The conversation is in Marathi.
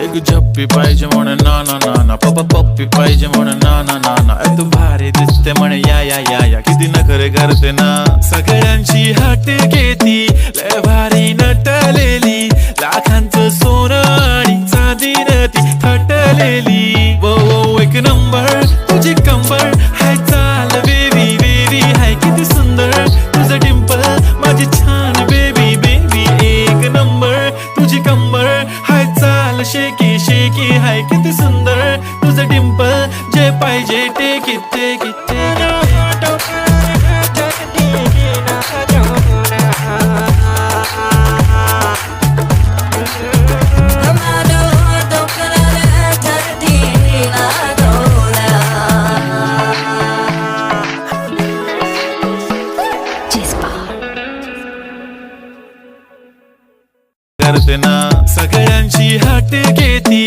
एक झप्पी पाहिजे म्हणे ना ना ना ना, पप्पी पाहिजे म्हणे ना ना ना ना. तू भारी दिसते म्हणे या या या या, किती नखरे करते ना. सगळ्यांची हाट घेती, लय भारी नटलेली, लाखांचं सोनं आणि चांदीनं ती थटलेली. वो वो एक नंबर तुझी कंबर हाय, चाल बेबी बेबी हाय, किती सुंदर तुझं डिंपल माझी छान बेबी बेबी. एक नंबर तुझी कंबर हाय, चाल शेकी शेकी हाय, किती सुंदर तुझं डिंपल, जे पाहिजे take it take it take it. करते ना. सगळ्यांची हाट